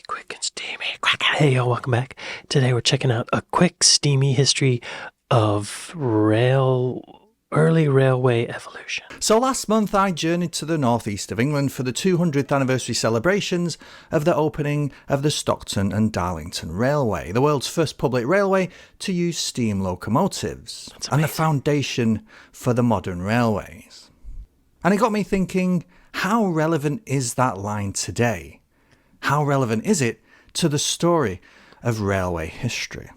Quick and steamy. Hey, y'all, welcome back. Today we're checking out a quick, steamy history of early railway evolution. So last month I journeyed to the northeast of England for the 200th anniversary celebrations of the opening of the Stockton and Darlington Railway, the world's first public railway to use steam locomotives, and the foundation for the modern railways. And it got me thinking, how relevant is that line today? How relevant is it to the story of railway history?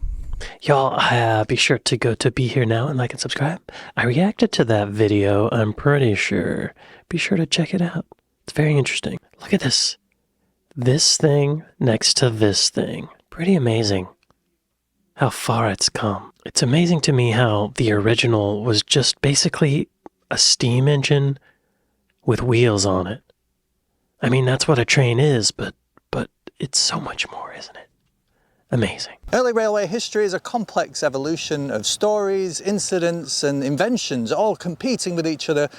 Y'all, be sure to go to Be Here Now and like and subscribe. I reacted to that video, I'm pretty sure. Be sure to check it out. It's very interesting. Look at this. This thing next to this thing. Pretty amazing how far it's come. It's amazing to me how the original was just basically a steam engine with wheels on it. I mean, that's what a train is, but it's so much more, isn't it? Amazing. Early railway history is a complex evolution of stories, incidents and inventions, all competing with each other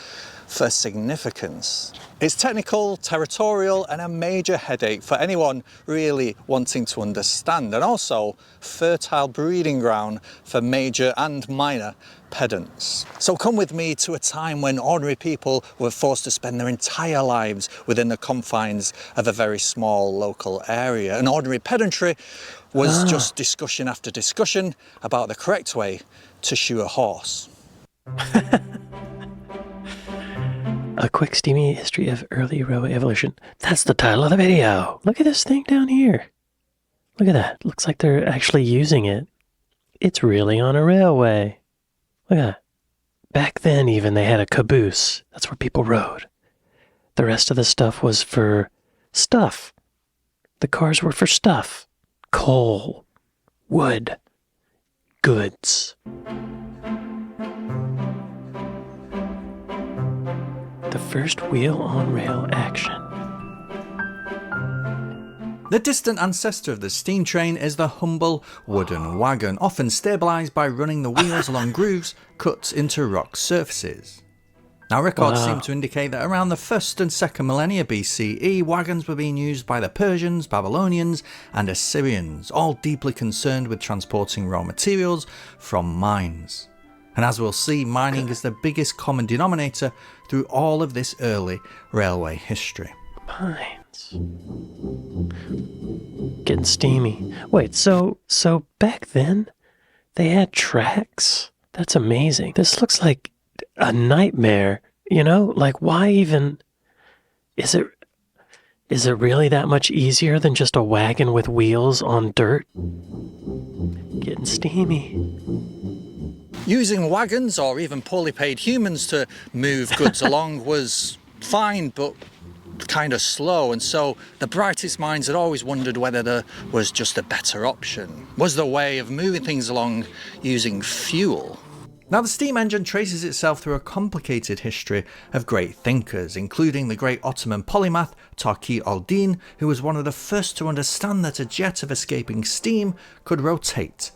for significance. It's technical, territorial and a major headache for anyone really wanting to understand, and also fertile breeding ground for major and minor pedants. So come with me to a time when ordinary people were forced to spend their entire lives within the confines of a very small local area. And ordinary pedantry was just discussion after discussion about the correct way to shoe a horse. A quick steamy history of early railway evolution. That's the title of the video. Look at this thing down here. Look at that. Looks like they're actually using it. It's really on a railway. Look at that. Back then even they had a caboose. That's where people rode. The rest of the stuff was for stuff. The cars were for stuff. Coal. Wood. Goods. The first wheel-on-rail action. The distant ancestor of the steam train is the humble wooden wagon, often stabilised by running the wheels along grooves cut into rock surfaces. Now records seem to indicate that around the 1st and 2nd millennia BCE, wagons were being used by the Persians, Babylonians and Assyrians, all deeply concerned with transporting raw materials from mines. And as we'll see, mining is the biggest common denominator through all of this early railway history. Mines. Getting steamy. Wait, so back then they had tracks? That's amazing. This looks like a nightmare, you know? Like, why even... Is it really that much easier than just a wagon with wheels on dirt? Getting steamy. Using wagons or even poorly paid humans to move goods along was fine, but kind of slow, and so the brightest minds had always wondered whether there was just a better option. Was there a way of moving things along using fuel? Now the steam engine traces itself through a complicated history of great thinkers, including the great Ottoman polymath Taqi al-Din, who was one of the first to understand that a jet of escaping steam could rotate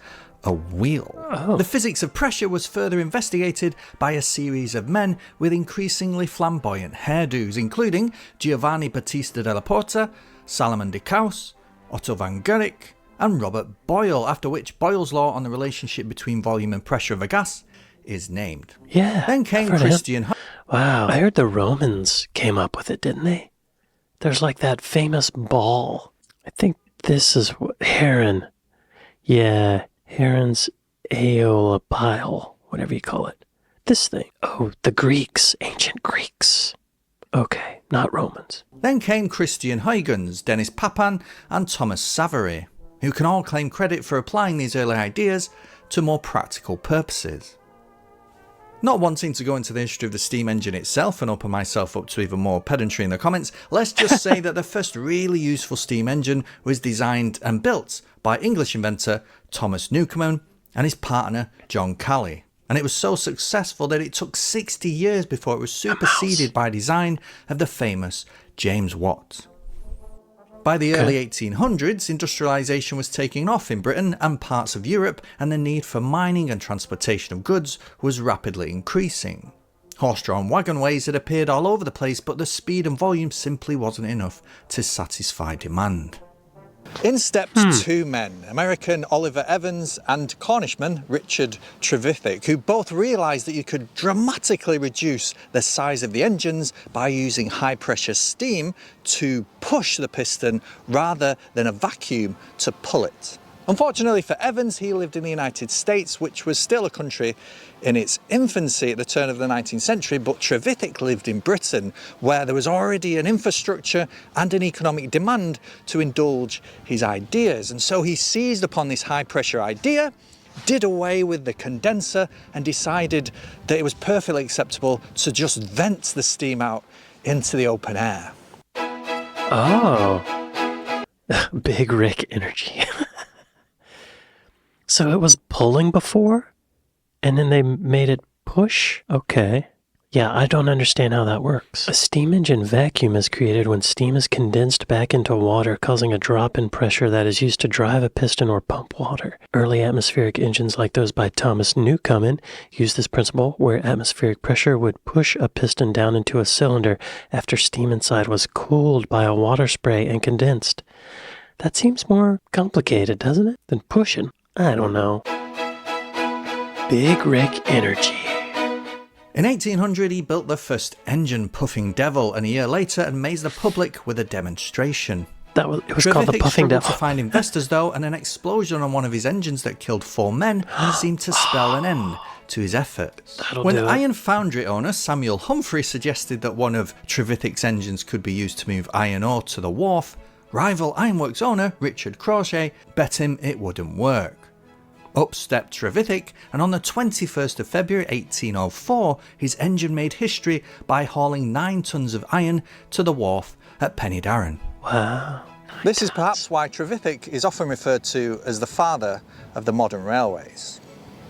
a wheel. The physics of pressure was further investigated by a series of men with increasingly flamboyant hairdos, including Giovanni Battista della Porta, Salomon de Caus, Otto van Guericke and Robert Boyle, after which Boyle's law on the relationship between volume and pressure of a gas is named. Yeah. Then came Christian. Wow, I heard the Romans came up with it, didn't they? There's like that famous ball. I think this is heron. Yeah, heron's aeolipile, whatever you call it. This thing. Oh, the Greeks, ancient Greeks. Okay, not Romans. Then came Christian Huygens, Dennis Papin and Thomas Savary, who can all claim credit for applying these early ideas to more practical purposes. Not wanting to go into the history of the steam engine itself and open myself up to even more pedantry in the comments, let's just say that the first really useful steam engine was designed and built by English inventor Thomas Newcomen and his partner John Calley. And it was so successful that it took 60 years before it was superseded by design of the famous James Watt. By the early 1800s, industrialisation was taking off in Britain and parts of Europe, and the need for mining and transportation of goods was rapidly increasing. Horse-drawn wagonways had appeared all over the place, but the speed and volume simply wasn't enough to satisfy demand. In stepped two men, American Oliver Evans and Cornishman Richard Trevithick, who both realised that you could dramatically reduce the size of the engines by using high pressure steam to push the piston rather than a vacuum to pull it. Unfortunately for Evans, he lived in the United States, which was still a country in its infancy at the turn of the 19th century, but Trevithick lived in Britain, where there was already an infrastructure and an economic demand to indulge his ideas. And so he seized upon this high pressure idea, did away with the condenser, and decided that it was perfectly acceptable to just vent the steam out into the open air. Oh, Big Rick energy. So it was pulling before, and then they made it push? Okay. Yeah, I don't understand how that works. A steam engine vacuum is created when steam is condensed back into water, causing a drop in pressure that is used to drive a piston or pump water. Early atmospheric engines like those by Thomas Newcomen used this principle, where atmospheric pressure would push a piston down into a cylinder after steam inside was cooled by a water spray and condensed. That seems more complicated, doesn't it, than pushing? I don't know. Big Rick energy. In 1800, he built the first engine, Puffing Devil, and a year later amazed the public with a demonstration. It was called the Puffing Devil. To find investors though, and an explosion on one of his engines that killed 4 men seemed to spell an end to his efforts. When iron foundry owner Samuel Humphrey suggested that one of Trevithick's engines could be used to move iron ore to the wharf, rival ironworks owner Richard Crochet bet him it wouldn't work. Up stepped Trevithick, and on the 21st of February 1804, his engine made history by hauling 9 tons of iron to the wharf at Penydarren. Wow. This is perhaps why Trevithick is often referred to as the father of the modern railways.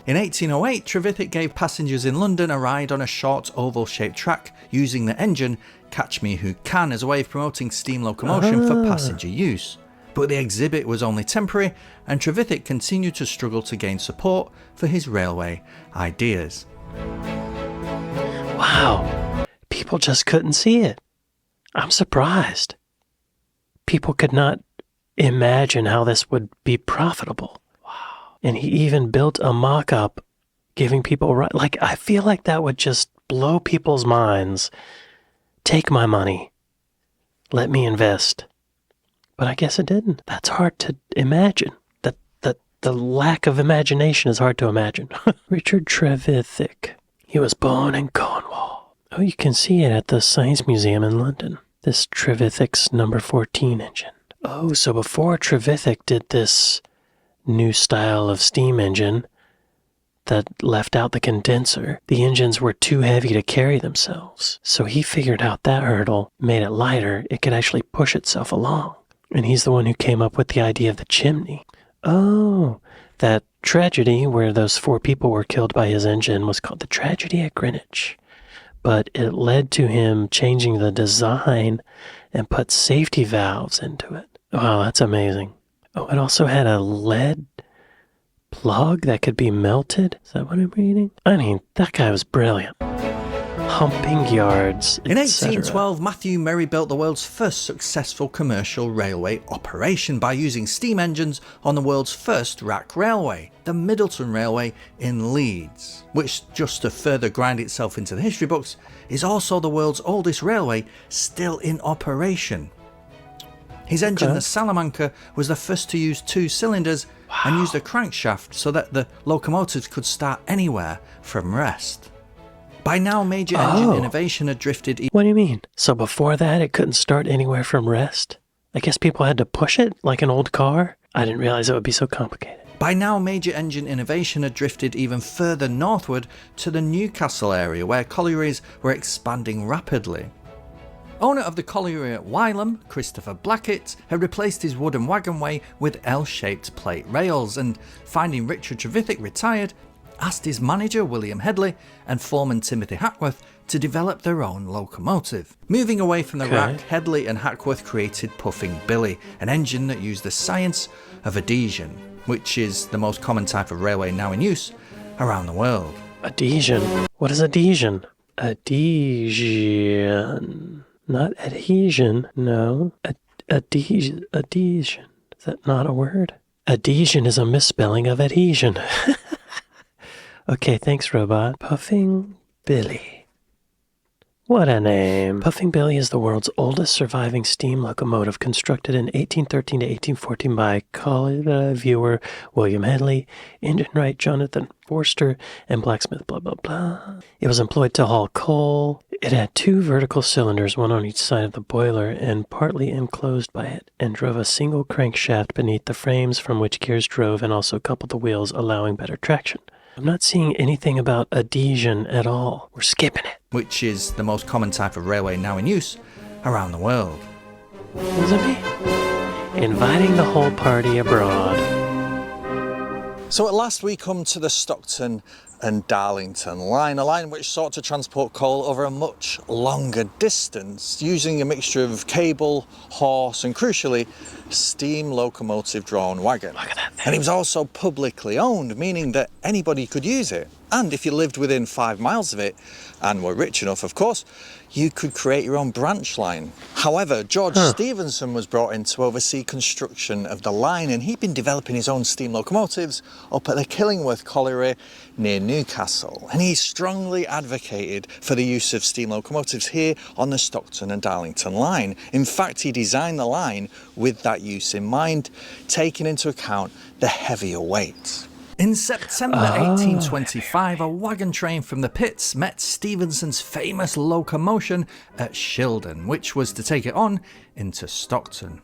In 1808, Trevithick gave passengers in London a ride on a short oval-shaped track using the engine Catch Me Who Can as a way of promoting steam locomotion for passenger use. But the exhibit was only temporary, and Trevithick continued to struggle to gain support for his railway ideas. Wow, people just couldn't see it. I'm surprised. People could not imagine how this would be profitable. Wow. And he even built a mock-up giving people, like, I feel like that would just blow people's minds. Take my money. Let me invest. But I guess it didn't. That's hard to imagine. The lack of imagination is hard to imagine. Richard Trevithick. He was born in Cornwall. Oh, you can see it at the Science Museum in London. This Trevithick's number 14 engine. Oh, so before Trevithick did this new style of steam engine that left out the condenser, the engines were too heavy to carry themselves. So he figured out that hurdle, made it lighter, it could actually push itself along. And he's the one who came up with the idea of the chimney. Oh, that tragedy where those 4 people were killed by his engine was called the Tragedy at Greenwich. But it led to him changing the design and put safety valves into it. Wow, that's amazing. Oh, it also had a lead plug that could be melted. Is that what I'm reading? I mean, that guy was brilliant. Humping yards, In 1812, Matthew Merry built the world's first successful commercial railway operation by using steam engines on the world's first rack railway, the Middleton Railway in Leeds, which, just to further grind itself into the history books, is also the world's oldest railway still in operation. His engine, the Salamanca, was the first to use 2 cylinders and used a crankshaft so that the locomotives could start anywhere from rest. By now, major engine innovation had drifted... What do you mean? So before that, it couldn't start anywhere from rest? I guess people had to push it like an old car? I didn't realize it would be so complicated. By now, major engine innovation had drifted even further northward to the Newcastle area, where collieries were expanding rapidly. Owner of the colliery at Wylam, Christopher Blackett, had replaced his wooden wagonway with L-shaped plate rails, and finding Richard Trevithick retired, asked his manager William Headley and foreman Timothy Hackworth to develop their own locomotive. Moving away from the rack, Headley and Hackworth created Puffing Billy, an engine that used the science of adhesion, which is the most common type of railway now in use around the world. Adhesion? What is adhesion? Adhesion. Not adhesion, no. Adhesion. Is that not a word? Adhesion is a misspelling of adhesion. Okay, thanks, robot. Puffing Billy. What a name. Puffing Billy is the world's oldest surviving steam locomotive, constructed in 1813 to 1814 by college viewer William Hedley, engine wright Jonathan Forster, and blacksmith blah blah blah. It was employed to haul coal. It had 2 vertical cylinders, one on each side of the boiler, and partly enclosed by it, and drove a single crankshaft beneath the frames from which gears drove, and also coupled the wheels, allowing better traction. I'm not seeing anything about adhesion at all. We're skipping it. Which is the most common type of railway now in use around the world. Was it me? Inviting the whole party abroad. So at last we come to the Stockton and Darlington line, a line which sought to transport coal over a much longer distance using a mixture of cable, horse and crucially steam locomotive drawn wagon. Look at that thing. And it was also publicly owned, meaning that anybody could use it. And if you lived within 5 miles of it, and were rich enough of course, you could create your own branch line. However, George Stephenson was brought in to oversee construction of the line, and he'd been developing his own steam locomotives up at the Killingworth Colliery near Newcastle. And he strongly advocated for the use of steam locomotives here on the Stockton and Darlington line. In fact, he designed the line with that use in mind, taking into account the heavier weight. In September 1825, a wagon train from the pits met Stephenson's famous locomotion at Shildon, which was to take it on into Stockton.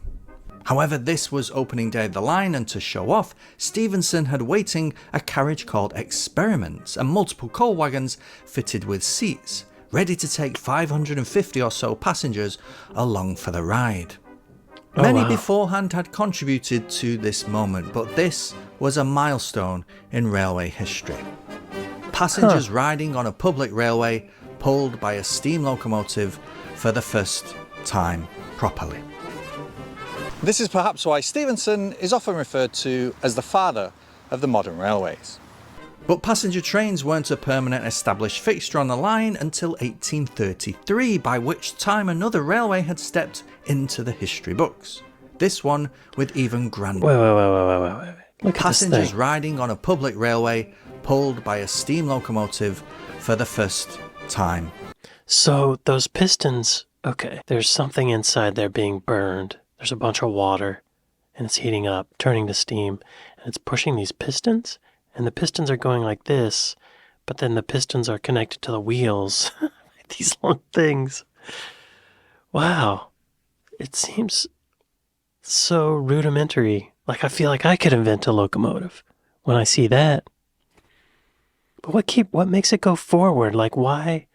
However, this was opening day of the line, and to show off, Stephenson had waiting a carriage called Experiment and multiple coal wagons fitted with seats, ready to take 550 or so passengers along for the ride. Many beforehand had contributed to this moment, but this was a milestone in railway history. Passengers riding on a public railway pulled by a steam locomotive for the first time properly. This is perhaps why Stephenson is often referred to as the father of the modern railways. But passenger trains weren't a permanent established fixture on the line until 1833, by which time another railway had stepped into the history books. This one with even grander. Wait. Look at Passengers this thing. riding on a public railway pulled by a steam locomotive for the first time. So those pistons, okay, there's something inside there being burned. There's a bunch of water, and it's heating up, turning to steam, and it's pushing these pistons, and the pistons are going like this, but then the pistons are connected to the wheels. These long things. Wow. It seems so rudimentary. Like I feel like I could invent a locomotive when I see that. But what makes it go forward? Like why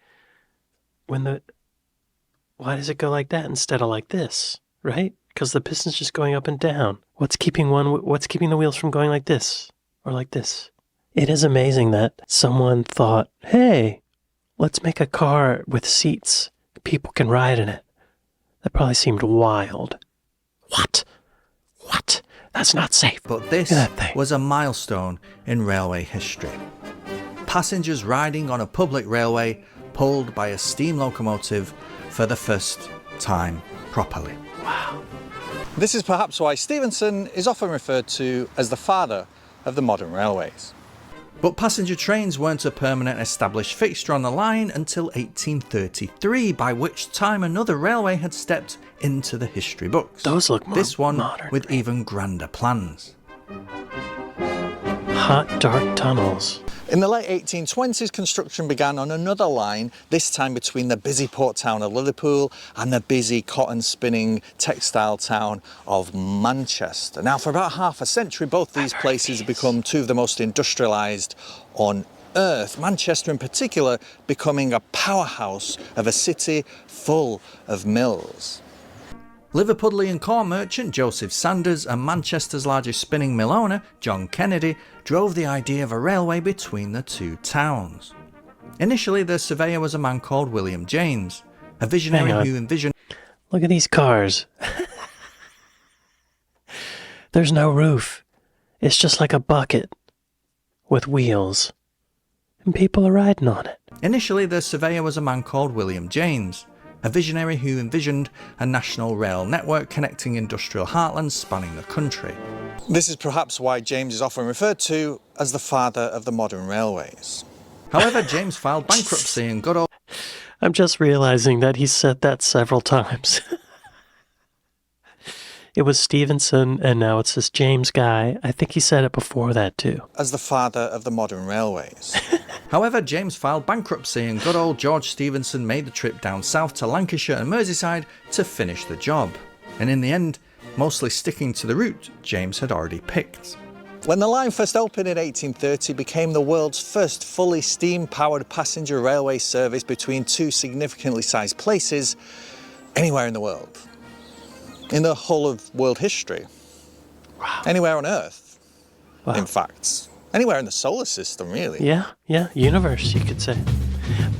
does it go like that instead of like this, right? Because the piston's just going up and down. What's keeping the wheels from going like this or like this? It is amazing that someone thought, hey, let's make a car with seats. People can ride in it. That probably seemed wild. What? That's not safe. But this was a milestone in railway history. Passengers riding on a public railway pulled by a steam locomotive for the first time properly. Wow. This is perhaps why Stephenson is often referred to as the father of the modern railways. But passenger trains weren't a permanent established fixture on the line until 1833, by which time another railway had stepped into the history books. Those look This one modern. with even grander plans. Hot, dark tunnels. In the late 1820s, construction began on another line, this time between the busy port town of Liverpool and the busy cotton spinning textile town of Manchester. Now, for about half a century, both these places have become two of the most industrialised on earth. Manchester in particular becoming a powerhouse of a city full of mills. Liverpudlian corn merchant Joseph Sanders and Manchester's largest spinning mill owner, John Kennedy, drove the idea of a railway between the two towns. Initially, the surveyor was a man called William James, a visionary who envisioned... Look at these cars. There's no roof. It's just like a bucket with wheels. And people are riding on it. Initially, the surveyor was a man called William James, a visionary who envisioned a national rail network connecting industrial heartlands spanning the country. This is perhaps why James is often referred to as the father of the modern railways. However, James filed bankruptcy and got all... I'm just realizing that he said that several times. It was Stevenson, and now it's this James guy. I think he said it before that, too. As the father of the modern railways. However, James filed bankruptcy and good old George Stevenson made the trip down south to Lancashire and Merseyside to finish the job. And in the end, mostly sticking to the route James had already picked. When the line first opened in 1830, it became the world's first fully steam-powered passenger railway service between two significantly sized places anywhere in the world. In the whole of world history. Wow. Anywhere on Earth, Wow. in fact. Anywhere in the solar system, really. Yeah, universe, you could say.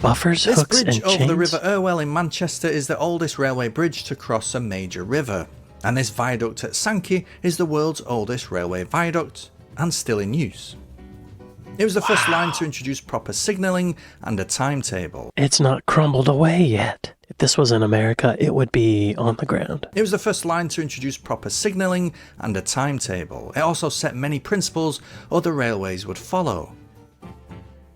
Buffers, this hooks, bridge and over chains. the River Irwell in Manchester is the oldest railway bridge to cross a major river. And this viaduct at Sankey is the world's oldest railway viaduct and still in use. It was the first line to introduce proper signalling and a timetable. It's not crumbled away yet. If this was in America, it would be on the ground. It was the first line to introduce proper signalling and a timetable. It also set many principles other railways would follow.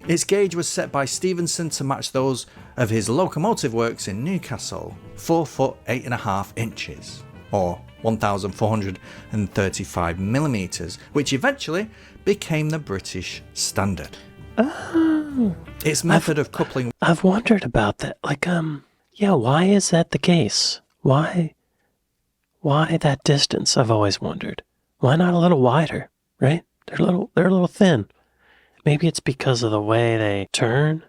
Its gauge was set by Stevenson to match those of his locomotive works in Newcastle, 4 foot 8.5 inches, or 1,435 millimetres, which eventually became the British standard. Oh. Its method of coupling... I've wondered about that. Yeah, why is that the case? Why that distance? I've always wondered. Why not a little wider, right? They're a little thin. Maybe it's because of the way they turn,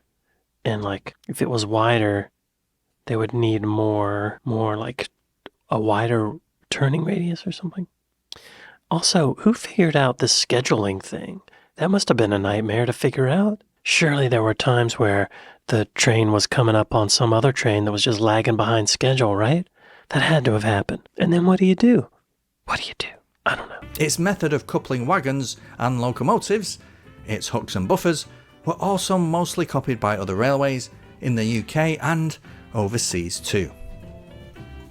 and if it was wider, they would need more like a wider turning radius or something. Also, who figured out this scheduling thing? That must have been a nightmare to figure out. Surely there were times where the train was coming up on some other train that was just lagging behind schedule, right? That had to have happened. And then what do you do? I don't know. Its method of coupling wagons and locomotives, its hooks and buffers, were also mostly copied by other railways in the UK and overseas too.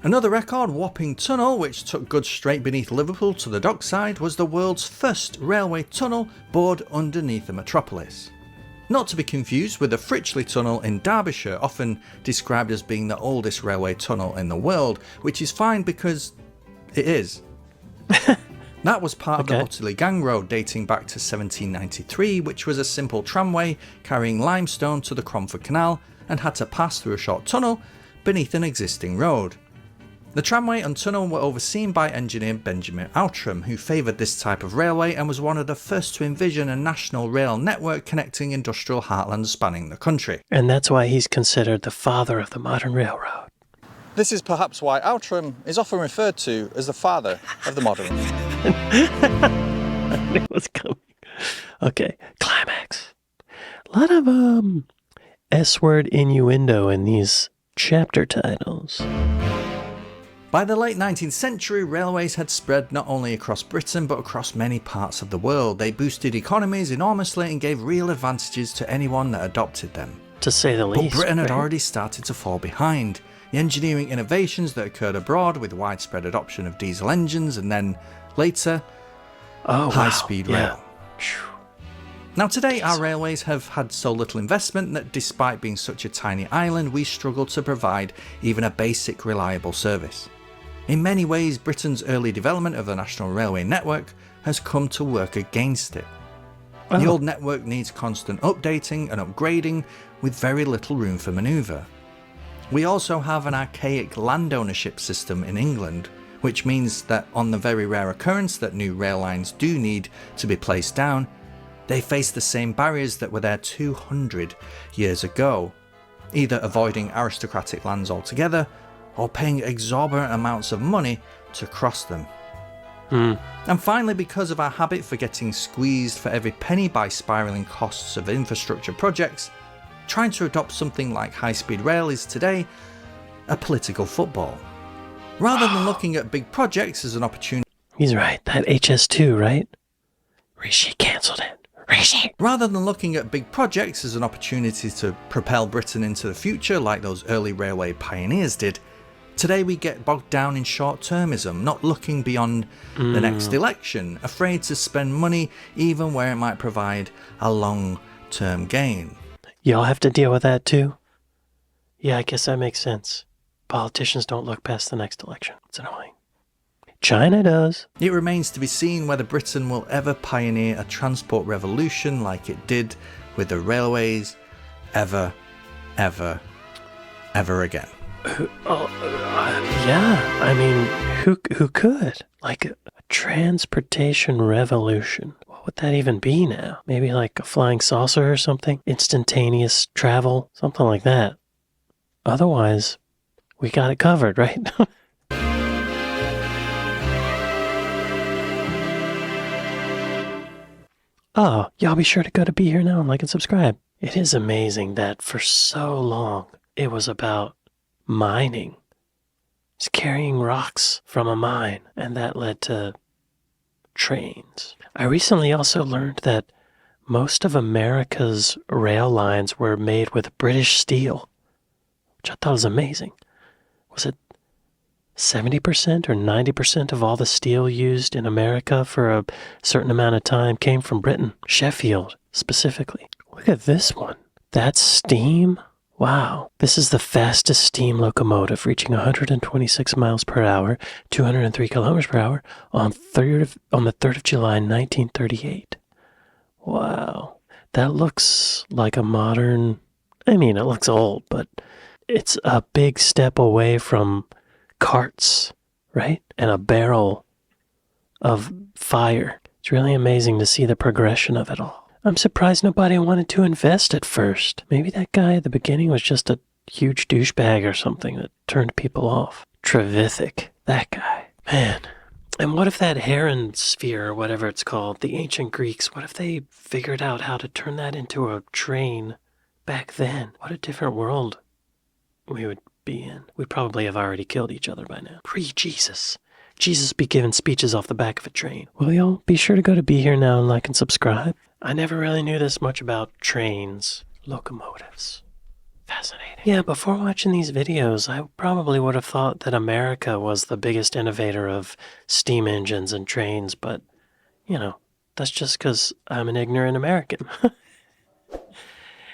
Another record, Wapping Tunnel, which took goods straight beneath Liverpool to the dockside, was the world's first railway tunnel bored underneath the metropolis. Not to be confused with the Fritchley Tunnel in Derbyshire, often described as being the oldest railway tunnel in the world, which is fine because it is. That was part of the Butterley Gang Road dating back to 1793, which was a simple tramway carrying limestone to the Cromford Canal and had to pass through a short tunnel beneath an existing road. The tramway and tunnel were overseen by engineer Benjamin Outram, who favoured this type of railway and was one of the first to envision a national rail network connecting industrial heartlands spanning the country. And that's why he's considered the father of the modern railroad. This is perhaps why Outram is often referred to as the father of the modern. I knew it was coming. Okay, climax. A lot of S-word innuendo in these chapter titles. By the late 19th century, railways had spread not only across Britain but across many parts of the world. They boosted economies enormously and gave real advantages to anyone that adopted them. To say the least. But Britain had already started to fall behind. The engineering innovations that occurred abroad with widespread adoption of diesel engines and then, later, high-speed rail. Now today our railways have had so little investment that despite being such a tiny island, we struggle to provide even a basic reliable service. In many ways, Britain's early development of the national railway network has come to work against it. The old network needs constant updating and upgrading with very little room for manoeuvre. We also have an archaic land ownership system in England, which means that on the very rare occurrence that new rail lines do need to be placed down, they face the same barriers that were there 200 years ago, either avoiding aristocratic lands altogether or paying exorbitant amounts of money to cross them. And finally, because of our habit for getting squeezed for every penny by spiralling costs of infrastructure projects, trying to adopt something like high-speed rail is today a political football. Rather than looking at big projects as an opportunity... He's right, that HS2, right? Rishi cancelled it. Rather than looking at big projects as an opportunity to propel Britain into the future like those early railway pioneers did, today we get bogged down in short-termism, not looking beyond the next election, afraid to spend money even where it might provide a long-term gain. Y'all have to deal with that too? Yeah, I guess that makes sense. Politicians don't look past the next election. It's annoying. China does. It remains to be seen whether Britain will ever pioneer a transport revolution like it did with the railways ever again. Yeah, I mean, who could? Like a transportation revolution. What would that even be now? Maybe like a flying saucer or something? Instantaneous travel? Something like that. Otherwise, we got it covered, right? Oh, y'all be sure to go to Be Here Now and like and subscribe. It is amazing that for so long it was about mining. It's carrying rocks from a mine, and that led to trains. I recently also learned that most of America's rail lines were made with British steel, which I thought was amazing. Was it 70% or 90% of all the steel used in America for a certain amount of time came from Britain? Sheffield, specifically. Look at this one. That's steam? Wow. This is the fastest steam locomotive, reaching 126 miles per hour, 203 kilometers per hour, on the 3rd of July, 1938. Wow. That looks like a modern... I mean, it looks old, but it's a big step away from carts, right? And a barrel of fire. It's really amazing to see the progression of it all. I'm surprised nobody wanted to invest at first. Maybe that guy at the beginning was just a huge douchebag or something that turned people off. Trevithick, that guy. Man. And what if that heron sphere, or whatever it's called, the ancient Greeks, what if they figured out how to turn that into a train back then? What a different world we would be in. We'd probably have already killed each other by now. Pre-Jesus. Jesus be giving speeches off the back of a train. Well, y'all, be sure to go to Be Here Now and like and subscribe. I never really knew this much about trains, locomotives. Fascinating. Yeah, before watching these videos, I probably would have thought that America was the biggest innovator of steam engines and trains, but, you know, that's just because I'm an ignorant American.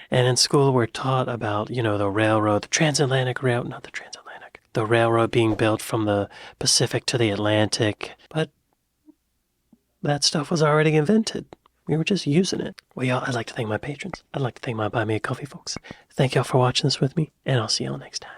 And in school, we're taught about, you know, the railroad, the transatlantic railroad, not the transatlantic, the railroad being built from the Pacific to the Atlantic, but that stuff was already invented. We were just using it. Well, y'all, I'd like to thank my patrons. I'd like to thank my Buy Me a Coffee folks. Thank y'all for watching this with me, and I'll see y'all next time.